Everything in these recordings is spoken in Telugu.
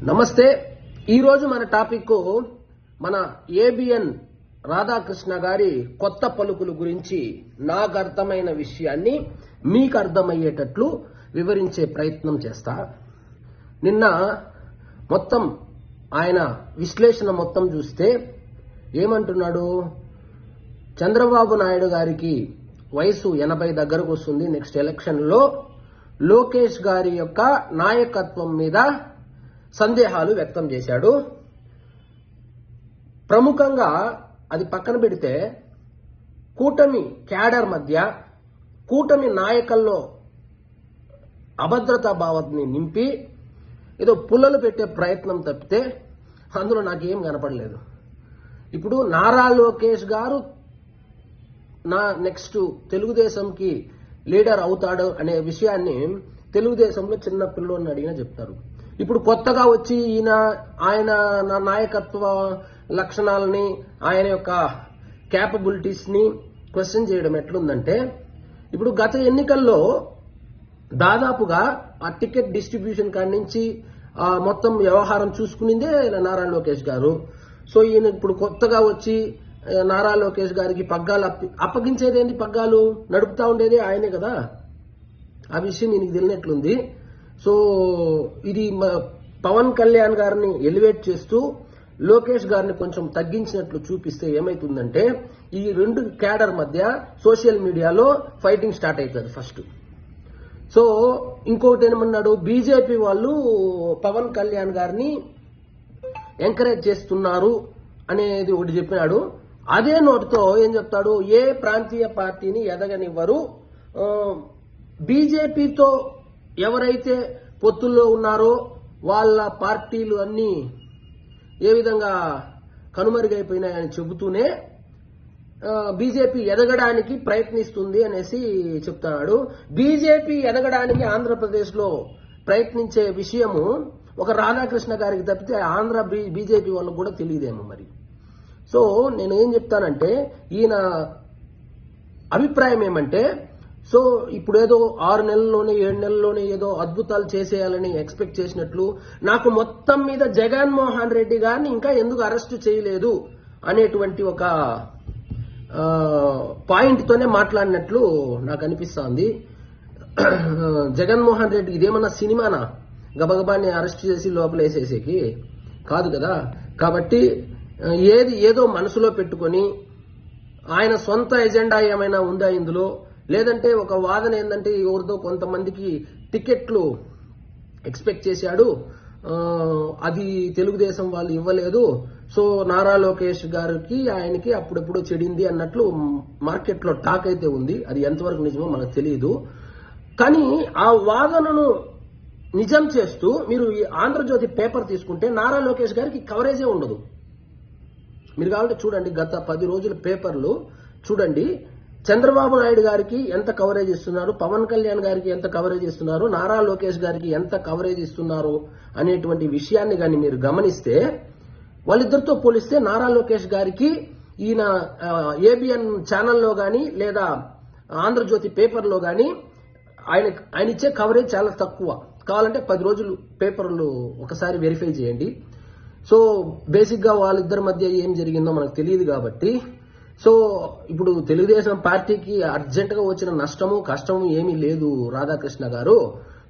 నమస్తే. ఈరోజు మన టాపిక్ మన ఏబిఎన్ రాధాకృష్ణ గారి కొత్త పలుకుల గురించి నాకు అర్థమైన విషయాన్ని మీకు అర్థమయ్యేటట్లు వివరించే ప్రయత్నం చేస్తా. నిన్న మొత్తం ఆయన విశ్లేషణ మొత్తం చూస్తే ఏమంటున్నాడు, చంద్రబాబు నాయుడు గారికి వయసు 80 దగ్గరకు వస్తుంది. నెక్స్ట్ ఎలక్షన్లో లోకేష్ గారి యొక్క నాయకత్వం మీద సందేహాలు వ్యక్తం చేశాడు. ప్రముఖంగా అది పక్కన పెడితే కూటమి క్యాడర్ మధ్య కూటమి నాయకుల్లో అభద్రతా భావాన్ని నింపి ఏదో పుల్లలు పెట్టే ప్రయత్నం తప్పితే అందులో నాకేం కనపడలేదు. ఇప్పుడు నారా లోకేష్ గారు నెక్స్ట్ తెలుగుదేశంకి లీడర్ అవుతాడు అనే విషయాన్ని తెలుగుదేశంలో చిన్న పిల్లోని అడిగినా చెప్తారు. ఇప్పుడు కొత్తగా వచ్చి ఆయన నాయకత్వ లక్షణాలని ఆయన యొక్క క్యాపబిలిటీస్ ని క్వశ్చన్ చేయడం ఎట్లుందంటే, ఇప్పుడు గత ఎన్నికల్లో దాదాపుగా ఆ టికెట్ డిస్ట్రిబ్యూషన్ కాడి నుంచి మొత్తం వ్యవహారం చూసుకునిందే నారా లోకేష్ గారు. సో ఈయన ఇప్పుడు కొత్తగా వచ్చి నారా లోకేష్ గారికి పగ్గాలు అప్పగించేదేంటి, పగ్గాలు నడుపుతా ఉండేది ఆయనే కదా. ఆ విషయం ఈయనకి తెలియనట్లుంది. సో ఇది పవన్ కళ్యాణ్ గారిని ఎలివేట్ చేస్తూ లోకేష్ గారిని కొంచెం తగ్గించినట్లు చూపిస్తే ఏమైతుందంటే, ఈ రెండు క్యాడర్ మధ్య సోషల్ మీడియాలో ఫైటింగ్ స్టార్ట్ అవుతుంది ఫస్ట్. సో ఇంకొకటి ఏమన్నాడు, బీజేపీ వాళ్ళు పవన్ కళ్యాణ్ గారిని ఎంకరేజ్ చేస్తున్నారు అనేది ఒకటి చెప్పినాడు. అదే నోటితో ఏం చెప్తాడు, ఏ ప్రాంతీయ పార్టీని ఎదగనివ్వరు, బీజేపీతో ఎవరైతే పొత్తుల్లో ఉన్నారో వాళ్ళ పార్టీలు అన్నీ ఏ విధంగా కనుమరుగైపోయినాయని చెబుతూనే బీజేపీ ఎదగడానికి ప్రయత్నిస్తుంది అనేసి చెప్తున్నాడు. బీజేపీ ఎదగడానికి ఆంధ్రప్రదేశ్లో ప్రయత్నించే విషయము ఒక రాధాకృష్ణ గారికి తప్పితే ఆంధ్ర బీజేపీ వాళ్ళకు కూడా తెలియదేమో మరి. సో నేను ఏం చెప్తానంటే, ఈయన అభిప్రాయం ఏమంటే, సో ఇప్పుడు ఏదో 6 నెలల్లోనే 7 నెలల్లోనే ఏదో అద్భుతాలు చేసేయాలని ఎక్స్పెక్ట్ చేసినట్లు, నాకు మొత్తం మీద జగన్మోహన్ రెడ్డి గారిని ఇంకా ఎందుకు అరెస్టు చేయలేదు అనేటువంటి ఒక పాయింట్ తోనే మాట్లాడినట్లు నాకు అనిపిస్తోంది. జగన్మోహన్ రెడ్డి ఇదేమన్నా సినిమానా, గబగబాన్ని అరెస్ట్ చేసి లోపలేసేసేకి కాదు కదా. కాబట్టి ఏదో మనసులో పెట్టుకొని ఆయన సొంత ఎజెండా ఏమైనా ఉందా ఇందులో, లేదంటే ఒక వాదన ఏంటంటే ఎవరిదో కొంతమందికి టికెట్లు ఎక్స్పెక్ట్ చేశాడు, అది తెలుగుదేశం వాళ్ళు ఇవ్వలేదు, సో నారా లోకేష్ గారికి ఆయనకి అప్పుడెప్పుడు చెడింది అన్నట్లు మార్కెట్లో టాక్ అయితే ఉంది. అది ఎంతవరకు నిజమో మనకు తెలియదు. కానీ ఆ వాదనను నిజం చేస్తూ మీరు ఈ ఆంధ్రజ్యోతి పేపర్ తీసుకుంటే నారా లోకేష్ గారికి కవరేజే ఉండదు. మీరు కావాలంటే చూడండి, గత 10 రోజుల పేపర్లు చూడండి, చంద్రబాబు నాయుడు గారికి ఎంత కవరేజ్ ఇస్తున్నారు, పవన్ కళ్యాణ్ గారికి ఎంత కవరేజ్ ఇస్తున్నారు, నారా లోకేష్ గారికి ఎంత కవరేజ్ ఇస్తున్నారు అనేటువంటి విషయాన్ని కానీ మీరు గమనిస్తే, వాళ్ళిద్దరితో పోలిస్తే నారా లోకేష్ గారికి ఈయన ఏబిఎన్ ఛానల్లో కానీ లేదా ఆంధ్రజ్యోతి పేపర్లో కానీ ఆయన ఇచ్చే కవరేజ్ చాలా తక్కువ. కావాలంటే 10 రోజులు పేపర్లు ఒకసారి వెరిఫై చేయండి. సో బేసిక్గా వాళ్ళిద్దరి మధ్య ఏం జరిగిందో మనకు తెలియదు కాబట్టి, సో ఇప్పుడు తెలుగుదేశం పార్టీకి అర్జెంటుగా వచ్చిన నష్టము కష్టము ఏమీ లేదు రాధాకృష్ణ గారు.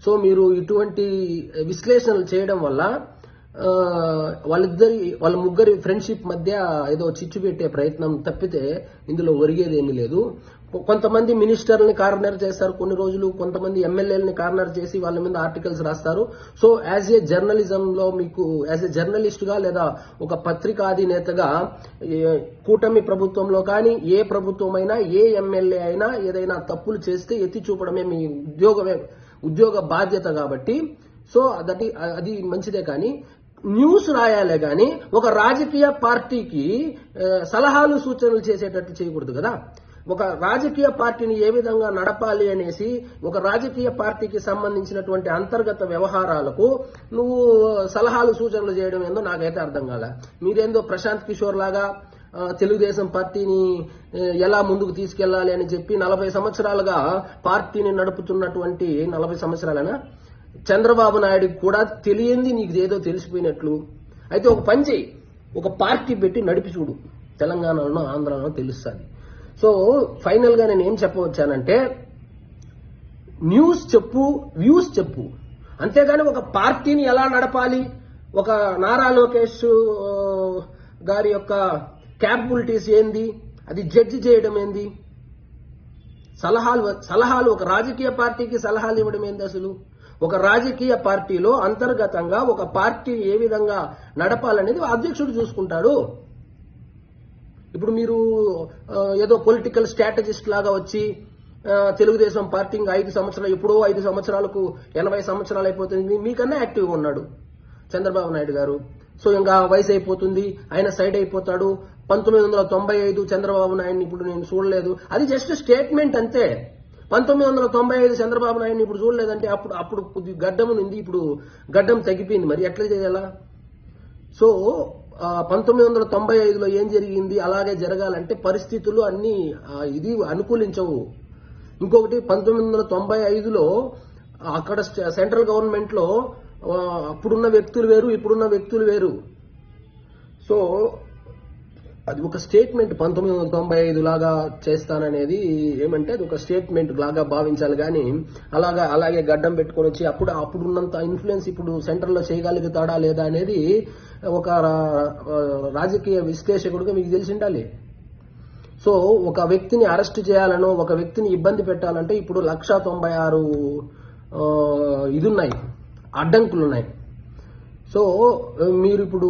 సో మీరు ఇటువంటి విశ్లేషణలు చేయడం వల్ల వాళ్ళ ముగ్గురి ఫ్రెండ్షిప్ మధ్య ఏదో చిచ్చు పెట్టే ప్రయత్నం తప్పితే ఇందులో ఒరిగేది ఏమీ లేదు. కొంతమంది మినిస్టర్ని కార్నర్ చేస్తారు కొన్ని రోజులు, కొంతమంది ఎమ్మెల్యేలని కార్నర్ చేసి వాళ్ళ మీద ఆర్టికల్స్ రాస్తారు. సో యాజ్ ఏ జర్నలిజంలో మీకు యాజ్ ఏ జర్నలిస్ట్ గా లేదా ఒక పత్రికాధినేతగా కూటమి ప్రభుత్వంలో కానీ ఏ ప్రభుత్వం అయినా ఏ ఎమ్మెల్యే అయినా ఏదైనా తప్పులు చేస్తే ఎత్తి చూపడమే మీ ఉద్యోగ బాధ్యత కాబట్టి, సో అది మంచిదే. కానీ న్యూస్ రాయాలే కానీ ఒక రాజకీయ పార్టీకి సలహాలు సూచనలు చేసేటట్టు చేయకూడదు కదా. ఒక రాజకీయ పార్టీని ఏ విధంగా నడపాలి అనేసి ఒక రాజకీయ పార్టీకి సంబంధించినటువంటి అంతర్గత వ్యవహారాలకు నువ్వు సలహాలు సూచనలు చేయడం ఏందో నాకైతే అర్థం కాలే. మీరేందో ప్రశాంత్ కిషోర్ లాగా తెలుగుదేశం పార్టీని ఎలా ముందుకు తీసుకెళ్లాలి అని చెప్పి 40 సంవత్సరాలుగా పార్టీని నడుపుతున్నటువంటి 40 సంవత్సరాలైనా చంద్రబాబు నాయుడుకి కూడా తెలియంది నీకు ఏదో తెలిసిపోయినట్లు. అయితే ఒక పని చేయి, ఒక పార్టీ పెట్టి నడిపి చూడు, తెలంగాణలోనో ఆంధ్రాలోనో తెలుస్తుంది. సో ఫైనల్ గా నేను ఏం చెప్పవచ్చానంటే, న్యూస్ చెప్పు, వ్యూస్ చెప్పు, అంతేగాని ఒక పార్టీని ఎలా నడపాలి, ఒక నారా లోకేష్ గారి యొక్క క్యాపబిలిటీస్ ఏంది, అది జడ్జి చేయడం ఏంది, సలహాలు ఒక రాజకీయ పార్టీకి సలహాలు ఇవ్వడం ఏంది, అసలు ఒక రాజకీయ పార్టీలో అంతర్గతంగా ఒక పార్టీ ఏ విధంగా నడపాలనేది అధ్యక్షుడు చూసుకుంటాడు. ఇప్పుడు మీరు ఏదో పొలిటికల్ స్ట్రాటజిస్ట్ లాగా వచ్చి తెలుగుదేశం పార్టీ ఇంకా 5 సంవత్సరాలు, ఎప్పుడో 5 సంవత్సరాలకు 80 సంవత్సరాలు అయిపోతుంది, మీకన్నా యాక్టివ్గా ఉన్నాడు చంద్రబాబు నాయుడు గారు. సో ఇంకా వయసు అయిపోతుంది, ఆయన సైడ్ అయిపోతాడు. 1995 చంద్రబాబు నాయుడిని ఇప్పుడు నేను చూడలేదు, అది జస్ట్ స్టేట్మెంట్ అంతే. 1995 చంద్రబాబు నాయుడిని ఇప్పుడు చూడలేదంటే అప్పుడు కొద్ది గడ్డం ఉంది, ఇప్పుడు గడ్డం తగ్గిపోయింది, మరి ఎట్లా చేయాలా? సో 1995లో ఏం జరిగింది అలాగే జరగాలంటే పరిస్థితులు అన్ని ఇది అనుకూలించవు. ఇంకొకటి 1995లో అక్కడ సెంట్రల్ గవర్నమెంట్ లో అప్పుడున్న వ్యక్తులు వేరు, ఇప్పుడున్న వ్యక్తులు వేరు. సో అది ఒక స్టేట్మెంట్. 1995 లాగా చేస్తాననేది ఏమంటే అది ఒక స్టేట్మెంట్ లాగా భావించాలి, కానీ అలాగే గడ్డం పెట్టుకొని వచ్చి అప్పుడున్నంత ఇన్ఫ్లుయెన్స్ ఇప్పుడు సెంటర్లో చేయగలుగుతాడా లేదా అనేది ఒక రాజకీయ విశ్లేషకుడిగా మీకు తెలిసి ఉండాలి. సో ఒక వ్యక్తిని అరెస్ట్ చేయాలనో ఒక వ్యక్తిని ఇబ్బంది పెట్టాలంటే ఇప్పుడు 196 ఇదున్నాయి, అడ్డంకులున్నాయి. సో మీరు ఇప్పుడు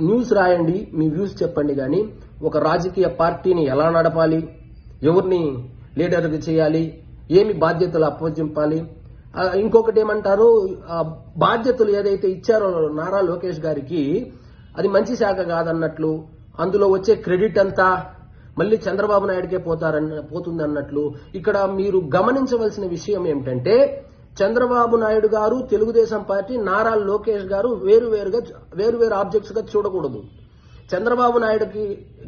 న్యూస్ రాయండి, మీ వ్యూస్ చెప్పండి, కానీ ఒక రాజకీయ పార్టీని ఎలా నడపాలి, ఎవరిని లీడర్గా చేయాలి, ఏమి బాధ్యతలు అప్పచెప్పాలి. ఇంకొకటి ఏమంటారు, బాధ్యతలు ఏదైతే ఇచ్చారో నారా లోకేష్ గారికి అది మంచి శాఖ కాదన్నట్లు, అందులో వచ్చే క్రెడిట్ అంతా మళ్ళీ చంద్రబాబు నాయుడికే పోతుంది అన్నట్లు. ఇక్కడ మీరు గమనించవలసిన విషయం ఏమిటంటే, చంద్రబాబు నాయుడు గారు, తెలుగుదేశం పార్టీ, నారా లోకేష్ గారు వేరు ఆబ్జెక్ట్స్ గా చూడకూడదు. చంద్రబాబు నాయుడు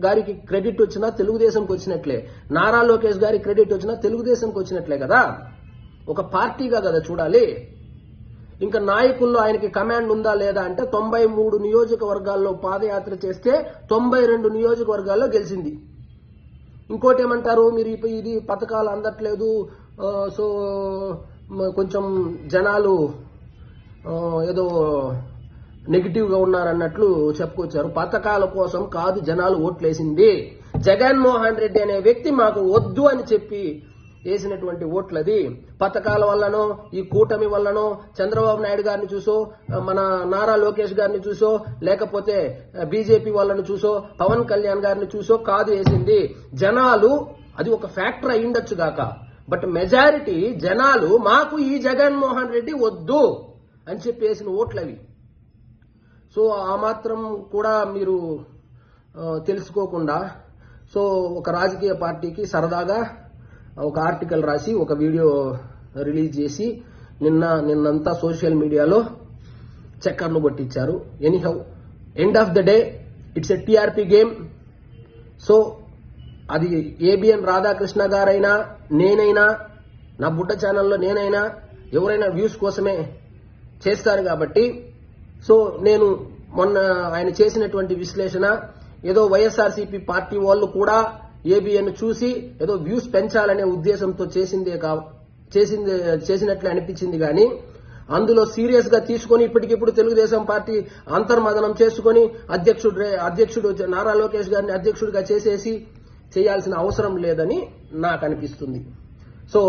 గారికి క్రెడిట్ వచ్చినా తెలుగుదేశంకి వచ్చినట్లే, నారా లోకేష్ గారి క్రెడిట్ వచ్చినా తెలుగుదేశంకి వచ్చినట్లే కదా, ఒక పార్టీగా కదా చూడాలి. ఇంకా నాయకుల్లో ఆయనకి కమాండ్ ఉందా లేదా అంటే 93 నియోజకవర్గాల్లో పాదయాత్ర చేస్తే 92 నియోజకవర్గాల్లో గెలిచింది. ఇంకోటి ఏమంటారు, మీరు ఇది పథకాలు అందట్లేదు, సో కొంచెం జనాలు ఏదో నెగిటివ్గా ఉన్నారన్నట్లు చెప్పుకొచ్చారు. పథకాల కోసం కాదు జనాలు ఓట్లేసింది, జగన్మోహన్ రెడ్డి అనే వ్యక్తి మాకు వద్దు అని చెప్పి వేసినటువంటి ఓట్లది. పథకాల వల్లనో ఈ కూటమి వల్లనో చంద్రబాబు నాయుడు గారిని చూసో మన నారా లోకేష్ గారిని చూసో లేకపోతే బీజేపీ వాళ్ళని చూసో పవన్ కళ్యాణ్ గారిని చూసో కాదు వేసింది. జనాలు అది ఒక ఫ్యాక్టర్ అయ్యుండొచ్చు గాక, బట్ మెజారిటీ జనాలు మాకు ఈ జగన్మోహన్ రెడ్డి వద్దు అని చెప్పి వేసిన ఓట్లవి. సో ఆ మాత్రం కూడా మీరు తెలుసుకోకుండా సో ఒక రాజకీయ పార్టీకి సరదాగా ఒక ఆర్టికల్ రాసి ఒక వీడియో రిలీజ్ చేసి నిన్నంతా సోషల్ మీడియాలో చక్కర్లు కొట్టించారు. Anyhow end of the day it's a TRP game. So అది ఏబిఎన్ రాధాకృష్ణ గారైనా నేనైనా నా బుడ్డ ఛానల్లో నేనైనా ఎవరైనా వ్యూస్ కోసమే చేస్తారు కాబట్టి, సో నేను మొన్న ఆయన చేసినటువంటి విశ్లేషణ ఏదో వైఎస్ఆర్సీపీ పార్టీ వాళ్ళు కూడా ఏబిఎన్ చూసి ఏదో వ్యూస్ పెంచాలనే ఉద్దేశంతో చేసినట్లే అనిపించింది, కానీ అందులో సీరియస్ గా తీసుకొని ఇప్పటికిప్పుడు తెలుగుదేశం పార్టీ అంతర్మదనం చేసుకుని అధ్యక్షుడు నారా లోకేష్ గారిని అధ్యక్షుడిగా చేయాల్సిన అవసరం లేదని నాకు అనిపిస్తుంది. సో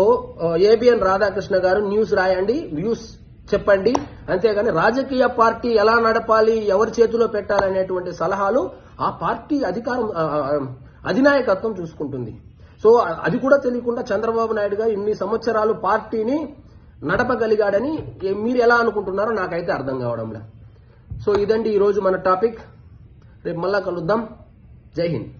ఏబిఎన్ రాధాకృష్ణ గారు న్యూస్ రాయండి, వ్యూస్ చెప్పండి, అంతేగాని రాజకీయ పార్టీ ఎలా నడపాలి, ఎవరి చేతిలో పెట్టాలనేటువంటి సలహాలు ఆ పార్టీ అధినాయకత్వం చూసుకుంటుంది. సో అది కూడా తెలియకుండా చంద్రబాబు నాయుడు గారు ఇన్ని సంవత్సరాలు పార్టీని నడపగలిగాడని మీరు ఎలా అనుకుంటున్నారో నాకైతే అర్థం కావడంలే. సో ఇదండి ఈరోజు మన టాపిక్. రేపు మళ్ళా కలుద్దాం. జై హింద్.